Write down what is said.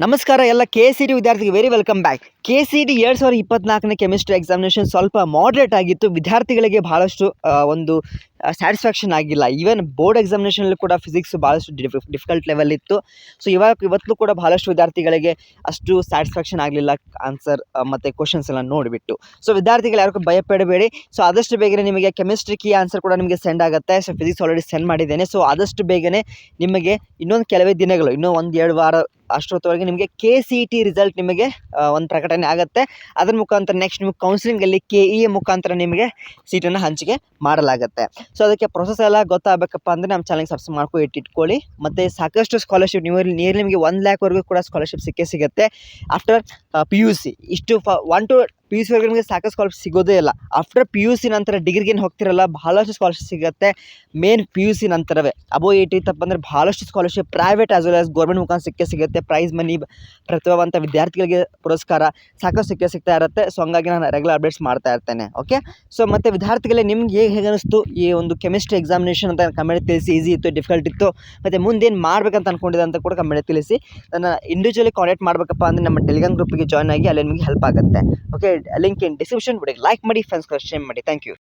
ನಮಸ್ಕಾರ ಎಲ್ಲ ಕೆ.ಸಿ.ಡಿ ವಿದ್ಯಾರ್ಥಿಗೆ ವೆರಿ ವೆಲ್ಕಮ್ ಬ್ಯಾಕ್. ಕೆ.ಸಿ.ಡಿ 2024ನೇ ಕೆಮಿಸ್ಟ್ರಿ ಎಕ್ಸಾಮಿನೇಷನ್ ಸ್ವಲ್ಪ ಮಾಡ್ರೇಟ್ ಆಗಿತ್ತು. ವಿದ್ಯಾರ್ಥಿಗಳಿಗೆ ಬಹಳಷ್ಟು ಒಂದು ಸ್ಯಾಟಿಸ್ಫ್ಯಾಕ್ಷನ್ ಆಗಿಲ್ಲ. ಈವನ್ ಬೋರ್ಡ್ ಎಕ್ಸಾಮಿನೇಷನಲ್ಲಿ ಕೂಡ ಫಿಸಿಕ್ಸ್ ಭಾಳಷ್ಟು ಡಿಫಿಕಲ್ಟ್ ಲೆವೆಲ್ ಇತ್ತು. ಸೊ ಇವತ್ತು ಕೂಡ ಬಹಳಷ್ಟು ವಿದ್ಯಾರ್ಥಿಗಳಿಗೆ ಅಷ್ಟು ಸ್ಯಾಟಿಸ್ಫ್ಯಾಕ್ಷನ್ ಆಗಲಿಲ್ಲ ಆನ್ಸರ್ ಮತ್ತು ಕ್ವಶನ್ಸ್ ಎಲ್ಲ ನೋಡಿಬಿಟ್ಟು. ಸೊ ವಿದ್ಯಾರ್ಥಿಗಳು ಯಾರಿಗೂ ಭಯಪಡಬೇಡಿ. ಸೊ ಆದಷ್ಟು ಬೇಗನೆ ನಿಮಗೆ ಕೆಮಿಸ್ಟ್ರಿ ಕೀ ಆನ್ಸರ್ ಕೂಡ ನಿಮಗೆ ಸೆಂಡ್ ಆಗುತ್ತೆ. ಸೊ ಫಿಸಿಕ್ಸ್ ಆಲ್ರೆಡಿ ಸೆಂಡ್ ಮಾಡಿದ್ದೇನೆ. ಸೊ ಆದಷ್ಟು ಬೇಗನೆ ನಿಮಗೆ ಇನ್ನೊಂದು ಕೆಲವೇ ದಿನಗಳು, ಇನ್ನೂ 1-2 ವಾರ ಅಷ್ಟೊತ್ತವರೆಗೆ ನಿಮಗೆ ಕೆ.ಸಿ.ಟಿ ರಿಸಲ್ಟ್ ನಿಮಗೆ ಒಂದು ಪ್ರಕಟಣೆ ಆಗುತ್ತೆ. ಅದರ ಮುಖಾಂತರ ನೆಕ್ಸ್ಟ್ ನಿಮಗೆ ಕೌನ್ಸಿಲಿಂಗಲ್ಲಿ KEA ಮುಖಾಂತರ ನಿಮಗೆ ಸೀಟನ್ನು ಹಂಚಿಕೆ ಮಾಡಲಾಗುತ್ತೆ. ಸೊ ಅದಕ್ಕೆ ಪ್ರೊಸೆಸ್ ಎಲ್ಲ ಗೊತ್ತಾಗಬೇಕಪ್ಪ ಅಂದರೆ ನಮ್ಮ ಚಾನಲ್ಗೆ ಸಬ್ಸ್ಕ್ರೈಬ್ ಮಾಡ್ಕೊಂಡು ಇಟ್ಕೊಳ್ಳಿ. ಮತ್ತು ಸಾಕಷ್ಟು ಸ್ಕಾಲರ್ಶಿಪ್ ನಿಯರ್ಲಿ ನಿಮಗೆ 1 ಲ್ಯಾಕ್ವರೆಗೂ ಕೂಡ ಸ್ಕಾಲರ್ಶಿಪ್ ಸಿಗುತ್ತೆ ಆಫ್ಟರ್ PUC. ಇಷ್ಟು 1 to PUC ವರೆಗೆ ನಿಮಗೆ ಸಾಕಷ್ಟು ಸ್ಕಾಲರ್ಶಿಪ್ ಸಿಗೋದೇ ಇಲ್ಲ. ಆಫ್ಟರ್ PUC ನಂತರ ಡಿಗ್ರಿಗೇನು ಹೋಗ್ತಿರಲ್ಲ, ಬಹಳಷ್ಟು ಸ್ಕಾಲರ್ಶಿಪ್ ಸಿಗುತ್ತೆ. ಮೇನ್ PUC ನಂತರವೇ ಅಬೋ 80 ಇತ್ತಪ್ಪ ಅಂದರೆ ಬಹಳಷ್ಟು scholarship private as well as government ಮುಖಾಂತರ ಸಿಗುತ್ತೆ. ಪ್ರೈಸ್ ಮನಿ, ಪ್ರತಿಭಾವಂತ ವಿದ್ಯಾರ್ಥಿಗಳಿಗೆ ಪುರಸ್ಕಾರ ಸಾಕಷ್ಟು ಸಿಗ್ತಾ ಇರುತ್ತೆ. ಸೊ ಹಂಗಾಗಿ ನಾನು ರೆಗ್ಯುಲರ್ ಅಪ್ಡೇಟ್ಸ್ ಮಾಡ್ತಾ ಇರ್ತೇನೆ. ಓಕೆ, ಸೊ ಮತ್ತು ವಿದ್ಯಾರ್ಥಿಗಳೇ ನಿಮ್ಗೆ ಹೇಗೆ ಅನಿಸ್ತು ಈ ಒಂದು ಕೆಮಿಸ್ಟ್ರಿ ಎಕ್ಸಾಮಿನೇಷನ್ ಅಂತ ಕಮೆಂಟ್ ತಿಳಿಸಿ. ಈಸಿ ಇತ್ತು, ಡಿಫಿಕಲ್ಟ್ ಇತ್ತು, ಮತ್ತು ಮುಂದೇನು ಮಾಡಬೇಕಂತ ಅಂದ್ಕೊಂಡಿದೆ ಅಂತ ಕೂಡ ಕಮೆಂಟ್ ತಿಳಿಸಿ. ನನ್ನ ಇಂಡಿವಿಜುವಲಿ ಕಾಂಟ್ಯಾಕ್ಟ್ ಮಾಡಬೇಕಪ್ಪ ಅಂದರೆ ನಮ್ಮ ಟೆಲಿಗ್ರಾಮ್ ಗ್ರೂಪಿಗೆ ಜಾಯ್ನ್ ಆಗಿ ಅಲ್ಲಿ ನಿಮಗೆ ಹೆಲ್ಪ್ ಆಗುತ್ತೆ. Okay, link in description. ವಿಡಿಯೋಗೆ ಲೈಕ್ ಮಾಡಿ, ಫ್ರೆಂಡ್ಸ್ಗೆ ಶೇರ್ ಮಾಡಿ. Thank you.